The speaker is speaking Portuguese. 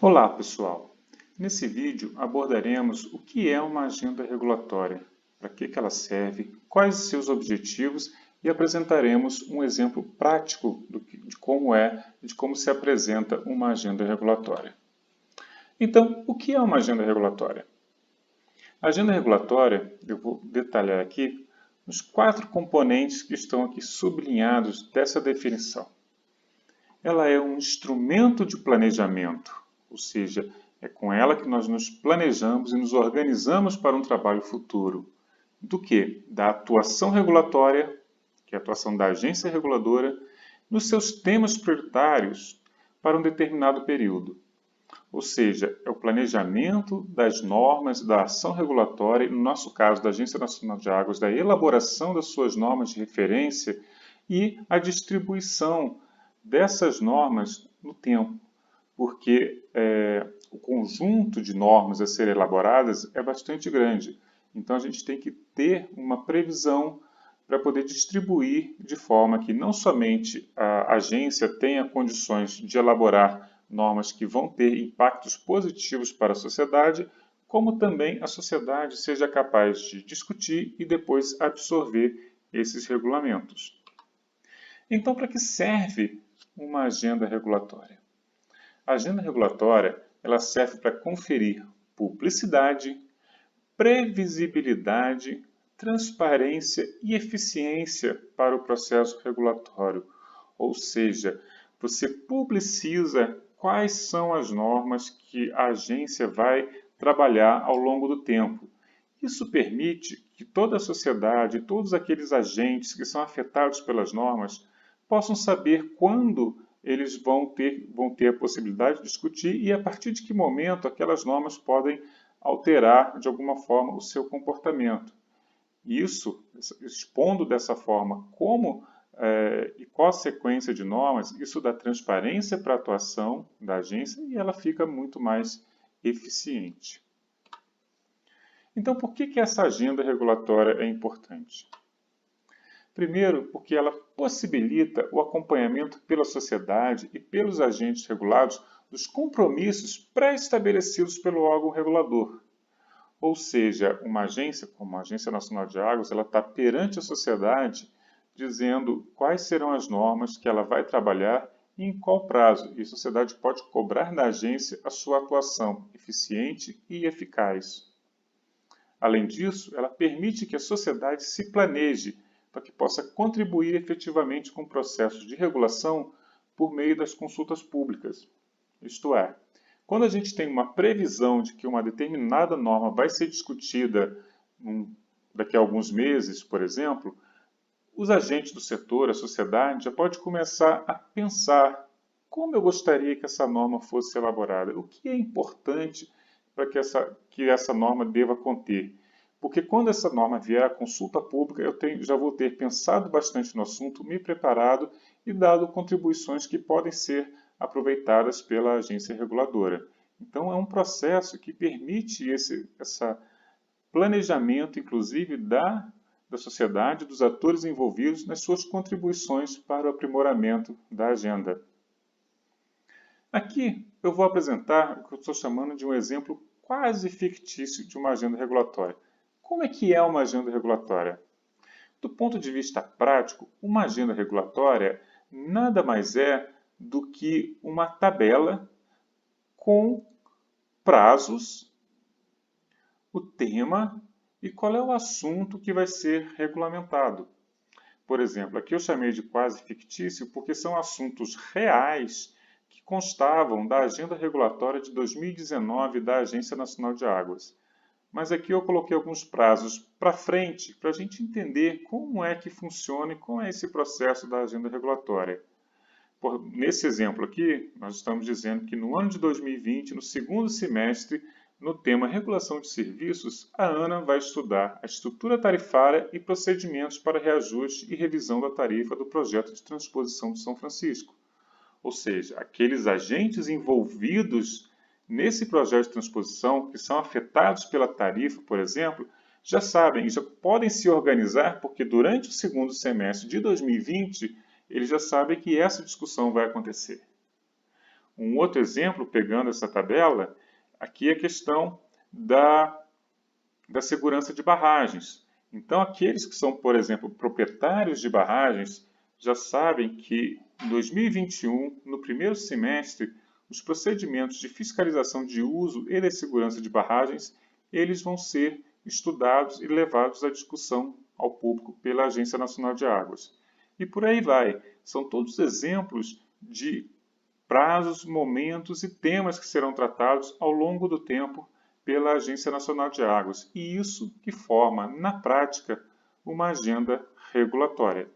Olá, pessoal! Nesse vídeo abordaremos o que é uma agenda regulatória, para que ela serve, quais os seus objetivos e apresentaremos um exemplo prático de como se apresenta uma agenda regulatória. Então, o que é uma agenda regulatória? A agenda regulatória, eu vou detalhar aqui os 4 componentes que estão aqui sublinhados dessa definição. Ela é um instrumento de planejamento, ou seja, é com ela que nós nos planejamos e nos organizamos para um trabalho futuro. Do que? Da atuação regulatória, que é a atuação da agência reguladora, nos seus temas prioritários para um determinado período. Ou seja, é o planejamento das normas da ação regulatória, no nosso caso da Agência Nacional de Águas, da elaboração das suas normas de referência e a distribuição dessas normas no tempo, porque o conjunto de normas a serem elaboradas é bastante grande. Então a gente tem que ter uma previsão para poder distribuir de forma que não somente a agência tenha condições de elaborar normas que vão ter impactos positivos para a sociedade, como também a sociedade seja capaz de discutir e depois absorver esses regulamentos. Então, para que serve uma agenda regulatória? A agenda regulatória ela serve para conferir publicidade, previsibilidade, transparência e eficiência para o processo regulatório. Ou seja, você publiciza quais são as normas que a agência vai trabalhar ao longo do tempo. Isso permite que toda a sociedade, todos aqueles agentes que são afetados pelas normas, possam saber quando eles vão ter a possibilidade de discutir e a partir de que momento aquelas normas podem alterar de alguma forma o seu comportamento. Isso, expondo dessa forma como e qual a sequência de normas, isso dá transparência para a atuação da agência e ela fica muito mais eficiente. Então, por que essa agenda regulatória é importante? Primeiro, porque ela possibilita o acompanhamento pela sociedade e pelos agentes regulados dos compromissos pré-estabelecidos pelo órgão regulador. Ou seja, uma agência, como a Agência Nacional de Águas, ela está perante a sociedade dizendo quais serão as normas que ela vai trabalhar e em qual prazo. E a sociedade pode cobrar da agência a sua atuação eficiente e eficaz. Além disso, ela permite que a sociedade se planeje para que possa contribuir efetivamente com processos de regulação por meio das consultas públicas. Isto é, quando a gente tem uma previsão de que uma determinada norma vai ser discutida daqui a alguns meses, por exemplo, os agentes do setor, a sociedade, já pode começar a pensar como eu gostaria que essa norma fosse elaborada, o que é importante para que essa norma deva conter. Porque quando essa norma vier à consulta pública, já vou ter pensado bastante no assunto, me preparado e dado contribuições que podem ser aproveitadas pela agência reguladora. Então é um processo que permite esse planejamento, inclusive, da sociedade, dos atores envolvidos nas suas contribuições para o aprimoramento da agenda. Aqui eu vou apresentar o que eu estou chamando de um exemplo quase fictício de uma agenda regulatória. Como é que é uma agenda regulatória? Do ponto de vista prático, uma agenda regulatória nada mais é do que uma tabela com prazos, o tema e qual é o assunto que vai ser regulamentado. Por exemplo, aqui eu chamei de quase fictício porque são assuntos reais que constavam da agenda regulatória de 2019 da Agência Nacional de Águas. Mas aqui eu coloquei alguns prazos para frente para a gente entender como é que funciona e como é esse processo da agenda regulatória. Nesse exemplo aqui, nós estamos dizendo que no ano de 2020, no segundo semestre, no tema Regulação de Serviços, a ANA vai estudar a estrutura tarifária e procedimentos para reajuste e revisão da tarifa do projeto de transposição de São Francisco. Ou seja, aqueles agentes envolvidos nesse projeto de transposição, que são afetados pela tarifa, por exemplo, já sabem, já podem se organizar, porque durante o segundo semestre de 2020, eles já sabem que essa discussão vai acontecer. Um outro exemplo, pegando essa tabela, aqui é a questão da segurança de barragens. Então, aqueles que são, por exemplo, proprietários de barragens, já sabem que em 2021, no primeiro semestre, os procedimentos de fiscalização de uso e de segurança de barragens, eles vão ser estudados e levados à discussão ao público pela Agência Nacional de Águas. E por aí vai. São todos exemplos de prazos, momentos e temas que serão tratados ao longo do tempo pela Agência Nacional de Águas, e isso que forma, na prática, uma agenda regulatória.